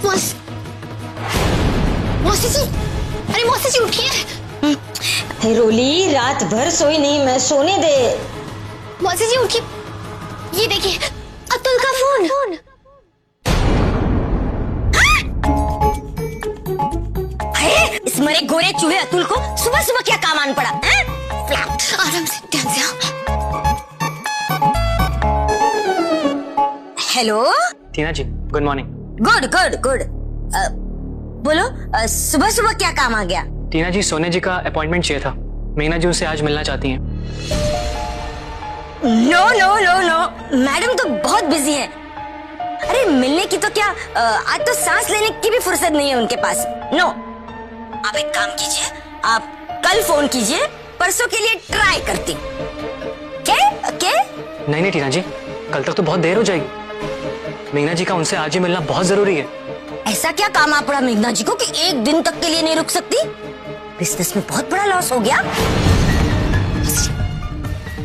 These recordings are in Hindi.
मौसी जी, अरे मौसी जी उठिए। रोली रात भर सोई नहीं, मैं सोने दे। मौसी जी उठिए, ये देखिए अतुल का फोन। इस मरे गोरे चूहे अतुल को सुबह सुबह क्या काम आन पड़ा? आराम से, ध्यान से। Hello Tina ji, good morning. Good good good. बोलो, सुबह सुबह क्या काम आ गया? टीना जी, सोने जी का अपॉइंटमेंट चाहिए था। मेघना जी उनसे आज मिलना चाहती हैं। No no no no, madam तो बहुत बिजी है। अरे मिलने की तो क्या, आज तो सांस लेने की भी फुर्सत नहीं है उनके पास। नो, आप एक काम कीजिए, आप कल फोन कीजिए, परसों के लिए ट्राई करती। क्या? नहीं नहीं टीना जी, कल तक तो बहुत देर हो जाएगी। मेघना जी का उनसे आज ही मिलना बहुत जरूरी है। ऐसा क्या काम आ पड़ा मेघना जी को कि एक दिन तक के लिए नहीं रुक सकती? बिजनेस में बहुत बड़ा लॉस हो गया।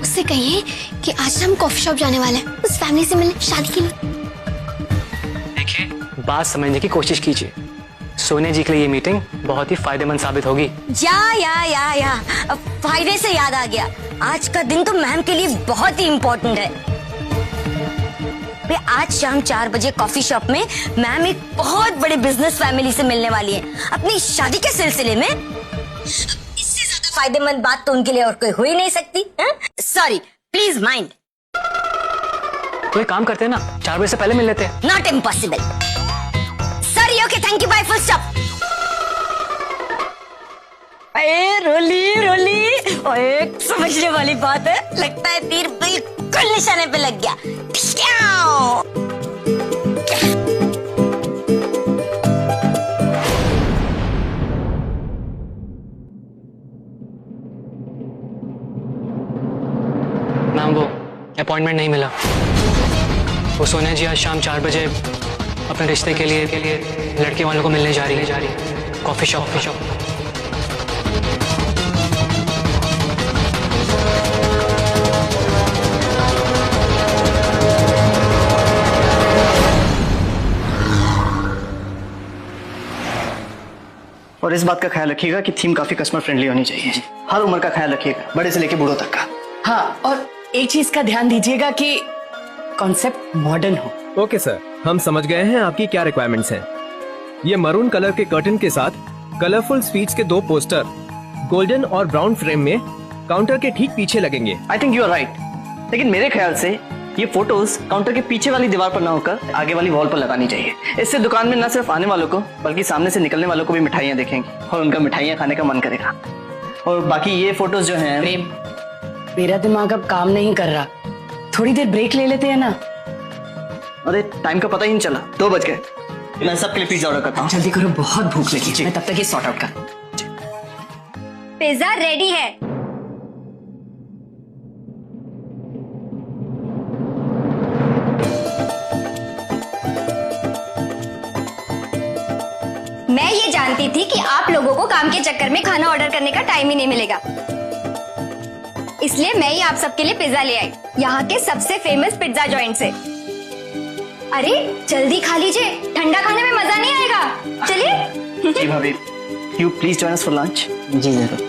उससे कहिए कि आज हम कॉफी शॉप जाने वाले हैं, उस फैमिली से मिलने, शादी के लिए। देखिए, बात समझने की कोशिश कीजिए। सोने जी के लिए ये मीटिंग बहुत ही फायदेमंद साबित होगी। या अब फायदे से याद आ गया, आज का दिन तो मैम के लिए बहुत ही इम्पोर्टेंट है। आज शाम 4 बजे कॉफी शॉप में मैम एक बहुत बड़े बिजनेस फैमिली से मिलने वाली है अपनी शादी के सिलसिले में। इससे ज्यादा फायदेमंद बात तो उनके लिए और कोई हो ही नहीं सकती। Sorry, please mind. तो एक काम करते हैं ना, 4 बजे से पहले मिल लेते हैं। Not impossible. Sorry, okay, thank you, bye, full stop. Roli ओए, समझने वाली बात है। लगता है तीर बिल्कुल निशाने पे लग गया। मैम, वो अपॉइंटमेंट नहीं मिला। वो सोनिया जी आज शाम 4 बजे अपने रिश्ते के लिए लड़के वालों को मिलने जा रही है कॉफी शॉप। और इस बात का ख्याल रखिएगा कि थीम काफी कस्टमर फ्रेंडली होनी चाहिए। हर उम्र का ख्याल रखिएगा, बड़े से लेके बूढ़ों तक का। हाँ, और एक चीज का ध्यान दीजिएगा कि कॉन्सेप्ट मॉडर्न हो। ओके सर, हम समझ गए हैं आपकी क्या रिक्वायरमेंट्स हैं। ये मरून कलर के कर्टन के साथ कलरफुल स्वीट्स के 2 पोस्टर गोल्डन और ब्राउन फ्रेम में काउंटर के ठीक पीछे लगेंगे। I think you are right, लेकिन मेरे ख्याल से ये फोटोज काउंटर के पीछे वाली दीवार पर ना होकर आगे वाली वॉल पर लगानी चाहिए। इससे दुकान में न सिर्फ आने वालों को बल्कि सामने से निकलने वालों को भी मिठाइयाँ देखेंगे और उनका मिठाइयाँ खाने का मन करेगा। और बाकी ये फोटोज जो हैं। प्रेम, मेरा दिमाग अब काम नहीं कर रहा, थोड़ी देर ब्रेक ले लेते हैं ना। अरे टाइम का पता ही नहीं चला, 2 बज गए। मैं सबके लिए पिज्जा ऑर्डर करता हूँ। जल्दी करो, बहुत भूख लगी। मैं तब तक ये सॉर्ट आउट कर। पिज्जा रेडी है। मैं ये जानती थी कि आप लोगों को काम के चक्कर में खाना ऑर्डर करने का टाइम ही नहीं मिलेगा, इसलिए मैं ही आप सबके लिए पिज्जा ले आई, यहाँ के सबसे फेमस पिज्जा जॉइंट से। अरे जल्दी खा लीजिए, ठंडा खाने में मजा नहीं आएगा। चलिए। जी भाभी, you please join us for lunch. जी जरूर।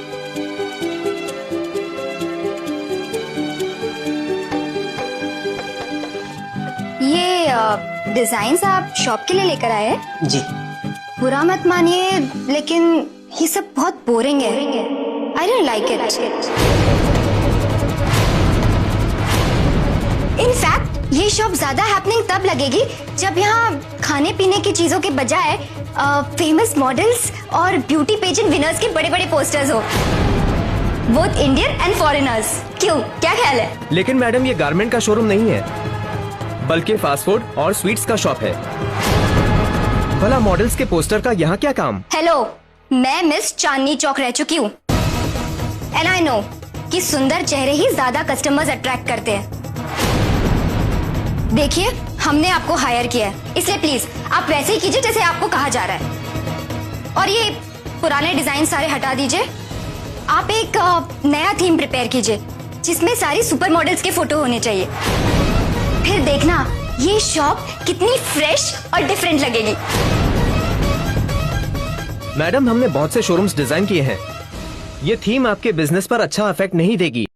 ये डिजाइन आप शॉप के लिए लेकर आए हैं? जी। बुरा मत मानिए, लेकिन ये सब बहुत बोरिंग है। I don't like it. In fact ये शॉप ज्यादा हैपनिंग तब लगेगी जब यहाँ खाने पीने की चीजों के बजाय फेमस मॉडल्स और ब्यूटी पेजेंट विनर्स के बड़े बड़े पोस्टर्स हो, बोथ इंडियन एंड फॉरेनर्स। क्यों, क्या ख्याल है? लेकिन मैडम, ये गारमेंट का शोरूम नहीं है, बल्कि फास्ट फूड और स्वीट्स का शॉप है। भला मॉडल्स के पोस्टर का यहाँ क्या काम? हेलो, मैं मिस चांदनी चौक रह चुकी हूँ, एंड आई नो कि सुंदर चेहरे ही ज्यादा कस्टमर्स अट्रैक्ट करते हैं। देखिए, हमने आपको हायर किया है, इसलिए प्लीज आप वैसे ही कीजिए जैसे आपको कहा जा रहा है। और ये पुराने डिजाइन सारे हटा दीजिए। आप एक नया थीम प्रिपेयर कीजिए जिसमें सारी सुपर मॉडल्स के फोटो होने चाहिए। फिर देखना ये शॉप कितनी फ्रेश और डिफरेंट लगेगी। मैडम हमने बहुत से शोरूम्स डिजाइन किए हैं। ये थीम आपके बिजनेस पर अच्छा इफेक्ट नहीं देगी।